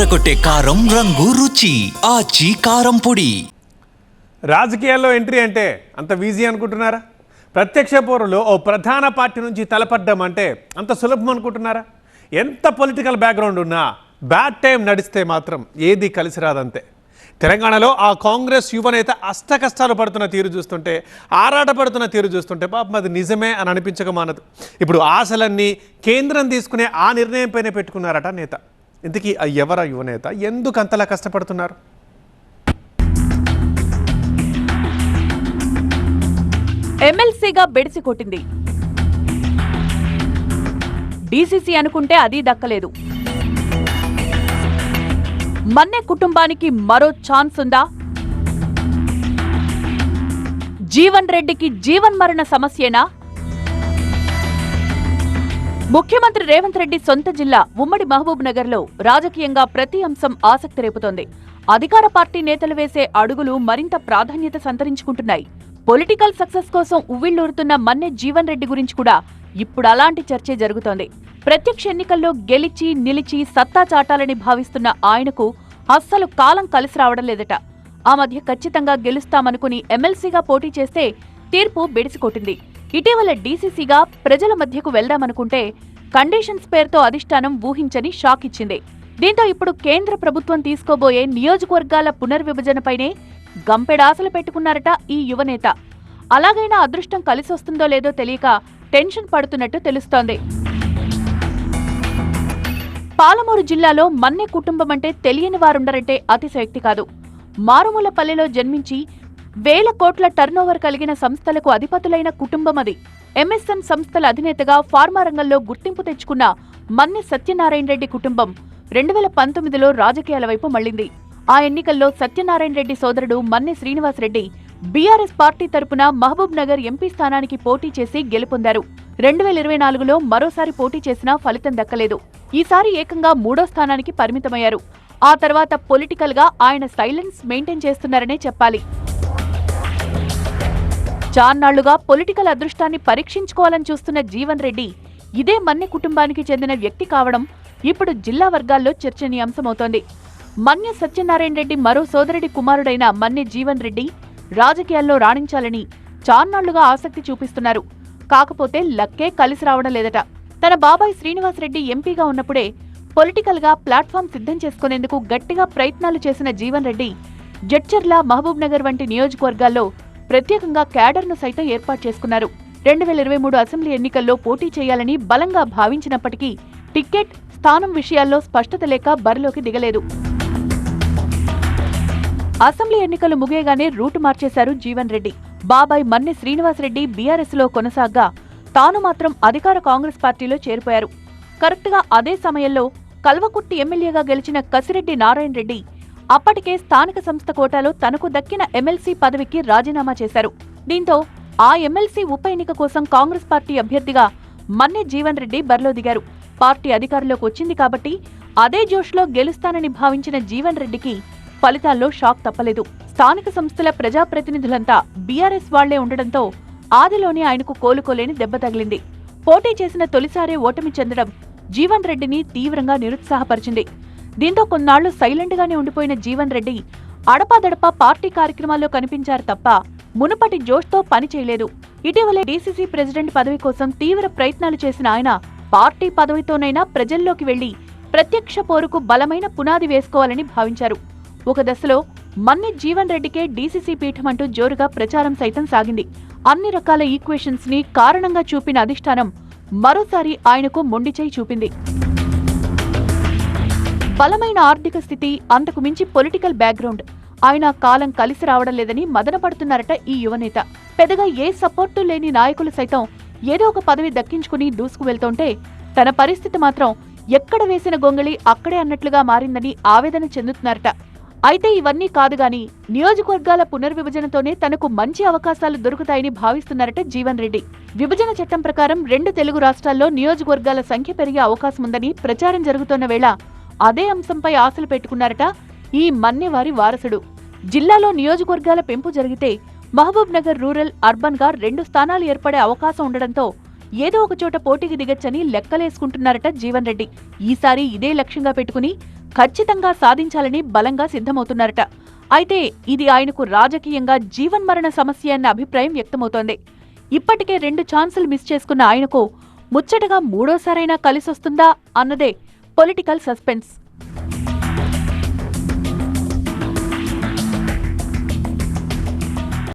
అదరకొట్టే కారం రంగు రుచి ఆచి కారం పొడి. రాజకీయాల్లో ఎంట్రీ అంటే అంత ఈజీ అనుకుంటున్నారా? ప్రత్యక్ష పోరులో ఓ ప్రధాన పార్టీ నుంచి తలపడ్డం అంటే అంత సులభం అనుకుంటున్నారా? ఎంత పొలిటికల్ బ్యాక్గ్రౌండ్ ఉన్నా బ్యాడ్ టైం నడిస్తే మాత్రం ఏది కలిసి రాదంతే. తెలంగాణలో ఆ కాంగ్రెస్ యువనేత అష్టకష్టాలు పడుతున్న తీరు చూస్తుంటే, ఆరాటపడుతున్న తీరు చూస్తుంటే పాపం అది నిజమే అని అనిపించక మానదు. ఇప్పుడు ఆశలన్నీ కేంద్రం తీసుకునే ఆ నిర్ణయంపైనే పెట్టుకున్నారట నేత. ఇంతకీ ఎవర యువనేత, ఎందుకు అంతలా కష్టపడుతున్నారు? ఎమ్మెల్సీగా బెడిసి కొట్టింది. డీసీసీ అనుకుంటే అది దక్కలేదు. మన్నే కుటుంబానికి మరో ఛాన్స్ ఉందా? జీవన్ రెడ్డికి జీవన్మరణ సమస్యేనా? ముఖ్యమంత్రి రేవంత్ రెడ్డి సొంత జిల్లా ఉమ్మడి మహబూబ్ నగర్ లో రాజకీయంగా ప్రతి అంశం ఆసక్తి రేపుతోంది. అధికార పార్టీ నేతలు వేసే అడుగులు మరింత ప్రాధాన్యత సంతరించుకుంటున్నాయి. పొలిటికల్ సక్సెస్ కోసం ఉవ్విళ్లూరుతున్న మన్నే జీవన్ రెడ్డి గురించి కూడా ఇప్పుడు అలాంటి చర్చే జరుగుతోంది. ప్రత్యక్ష ఎన్నికల్లో గెలిచి నిలిచి సత్తా చాటాలని భావిస్తున్న ఆయనకు అస్సలు కాలం కలిసి రావడం లేదట. ఆ మధ్య ఖచ్చితంగా గెలుస్తామనుకుని ఎమ్మెల్సీగా పోటీ చేస్తే తీర్పు బెడిసికొట్టింది. ఇటీవల డీసీసీగా ప్రజల మధ్యకు వెళ్దామనుకుంటే కండిషన్స్ పేరుతో అధిష్టానం ఊహించని షాక్ ఇచ్చింది. దీంతో ఇప్పుడు కేంద్ర ప్రభుత్వం తీసుకోబోయే నియోజకవర్గాల పునర్విభజనపైనే గంపెడాసలు పెట్టుకున్నారట ఈ యువనేత. అలాగైనా అదృష్టం కలిసొస్తుందో లేదో తెలియక టెన్షన్ పడుతున్నట్టు తెలుస్తోంది. పాలమూరు జిల్లాలో మన్నే కుటుంబం అంటే తెలియని వారుండరంటే అతిశయోక్తి కాదు. మారుమూల పల్లెలో జన్మించి వేల కోట్ల టర్నోవర్ కలిగిన సంస్థలకు అధిపతులైన కుటుంబం అది. ఎంఎస్ఎం సంస్థల అధినేతగా ఫార్మా రంగంలో గుర్తింపు తెచ్చుకున్న మన్నె సత్యనారాయణ రెడ్డి కుటుంబం 2019లో రాజకీయాల వైపు మళ్లింది. ఆ ఎన్నికల్లో సత్యనారాయణ రెడ్డి సోదరుడు మన్నె శ్రీనివాసరెడ్డి బీఆర్ఎస్ పార్టీ తరపున మహబూబ్ నగర్ ఎంపీ స్థానానికి పోటీ చేసి గెలుపొందారు. 2024లో మరోసారి పోటీ చేసినా ఫలితం దక్కలేదు. ఈసారి ఏకంగా 3వ స్థానానికి పరిమితమయ్యారు. ఆ తర్వాత పొలిటికల్ గా ఆయన సైలెన్స్ మెయింటైన్ చేస్తున్నారనే చెప్పాలి. చాన్నాళ్లుగా పొలిటికల్ అదృష్టాన్ని పరీక్షించుకోవాలని చూస్తున్న జీవన్ రెడ్డి ఇదే మన్నె కుటుంబానికి చెందిన వ్యక్తి కావడం ఇప్పుడు జిల్లా వర్గాల్లో చర్చనీయాంశమవుతోంది. మన్నె సత్యనారాయణ రెడ్డి మరో సోదరుడి కుమారుడైన మన్నె జీవన్ రెడ్డి రాజకీయాల్లో రాణించాలని చాన్నాళ్లుగా ఆసక్తి చూపిస్తున్నారు. కాకపోతే లక్కే కలిసి రావడం లేదట. తన బాబాయ్ శ్రీనివాసరెడ్డి ఎంపీగా ఉన్నప్పుడే పొలిటికల్ గా ప్లాట్ఫామ్ సిద్ధం చేసుకునేందుకు గట్టిగా ప్రయత్నాలు చేసిన జీవన్ రెడ్డి జడ్చర్ల, మహబూబ్ నగర్ వంటి నియోజకవర్గాల్లో ప్రత్యేకంగా క్యాడర్ను సైతం ఏర్పాటు చేసుకున్నారు. 2023 అసెంబ్లీ ఎన్నికల్లో పోటీ చేయాలని బలంగా భావించినప్పటికీ టికెట్, స్థానం విషయాల్లో స్పష్టత లేక బరిలోకి దిగలేదు. అసెంబ్లీ ఎన్నికలు ముగియగానే రూటు మార్చేశారు జీవన్ రెడ్డి. బాబాయ్ మన్నె శ్రీనివాసరెడ్డి బీఆర్ఎస్ లో కొనసాగ్గా తాను మాత్రం అధికార కాంగ్రెస్ పార్టీలో చేరిపోయారు. కరెక్ట్గా అదే సమయంలో కల్వకుర్తి ఎమ్మెల్యేగా గెలిచిన కసిరెడ్డి నారాయణ రెడ్డి అప్పటికే స్థానిక సంస్థ కోటాలో తనకు దక్కిన ఎమ్మెల్సీ పదవికి రాజీనామా చేశారు. దీంతో ఆ ఎమ్మెల్సీ ఉప ఎన్నిక కోసం కాంగ్రెస్ పార్టీ అభ్యర్థిగా మన్నె జీవన్ రెడ్డి బరిలో దిగారు. పార్టీ అధికారంలోకి వచ్చింది కాబట్టి అదే జోష్లో గెలుస్తానని భావించిన జీవన్ రెడ్డికి ఫలితాల్లో షాక్ తప్పలేదు. స్థానిక సంస్థల ప్రజాప్రతినిధులంతా బీఆర్ఎస్ వాళ్లే ఉండడంతో ఆదిలోనే ఆయనకు కోలుకోలేని దెబ్బ తగిలింది. పోటీ చేసిన తొలిసారే ఓటమి చెందడం జీవన్ రెడ్డిని తీవ్రంగా నిరుత్సాహపరిచింది. దీంతో కొన్నాళ్లు సైలెంట్ గానే ఉండిపోయిన జీవన్ రెడ్డి అడపాదడపా పార్టీ కార్యక్రమాల్లో కనిపించారు తప్ప మునుపటి జోష్తో పని చేయలేదు. ఇటీవలే డీసీసీ ప్రెసిడెంట్ పదవి కోసం తీవ్ర ప్రయత్నాలు చేసిన ఆయన పార్టీ పదవితోనైనా ప్రజల్లోకి వెళ్లి ప్రత్యక్ష పోరుకు బలమైన పునాది వేసుకోవాలని భావించారు. ఒక దశలో మన్నె జీవన్ రెడ్డికే డీసీసీ పీఠమంటూ జోరుగా ప్రచారం సైతం సాగింది. అన్ని రకాల ఈక్వేషన్స్ ని కారణంగా చూపిన అధిష్టానం మరోసారి ఆయనకు మొండిచేయి చూపింది. బలమైన ఆర్థిక స్థితి, అంతకు మించి పొలిటికల్ బ్యాక్గ్రౌండ్, ఆయన కాలం కలిసి రావడం లేదని మదనపడుతున్నారట ఈ యువనేత. పెద్దగా ఏ సపోర్టు లేని నాయకులు సైతం ఏదో ఒక పదవి దక్కించుకుని దూసుకు వెళ్తుంటే తన పరిస్థితి మాత్రం ఎక్కడ వేసిన గొంగళి అక్కడే అన్నట్లుగా మారిందని ఆవేదన చెందుతున్నారట. అయితే ఇవన్నీ కాదుగాని నియోజకవర్గాల పునర్విభజనతోనే తనకు మంచి అవకాశాలు దొరుకుతాయని భావిస్తున్నారట జీవన్ రెడ్డి. విభజన చట్టం ప్రకారం 2 తెలుగు రాష్ట్రాల్లో నియోజకవర్గాల సంఖ్య పెరిగే అవకాశముందని ప్రచారం జరుగుతున్న వేళ అదే అంశంపై ఆశలు పెట్టుకున్నారట ఈ మన్నెవారి వారసుడు. జిల్లాలో నియోజకవర్గాల పెంపు జరిగితే మహబూబ్ నగర్ రూరల్, అర్బన్ గా 2 స్థానాలు ఏర్పడే అవకాశం ఉండడంతో ఏదో ఒక చోట పోటీకి దిగొచ్చని లెక్కలేసుకుంటున్నారట జీవన్ రెడ్డి. ఈసారి ఇదే లక్ష్యంగా పెట్టుకుని ఖచ్చితంగా సాధించాలని బలంగా సిద్ధమవుతున్నారట. అయితే ఇది ఆయనకు రాజకీయంగా జీవన్మరణ సమస్య అన్న అభిప్రాయం వ్యక్తమవుతోంది. ఇప్పటికే 2 ఛాన్సులు మిస్ చేసుకున్న ఆయనకు ముచ్చటగా 3వ సారైనా కలిసొస్తుందా అన్నదే పొలిటికల్ సస్పెన్స్.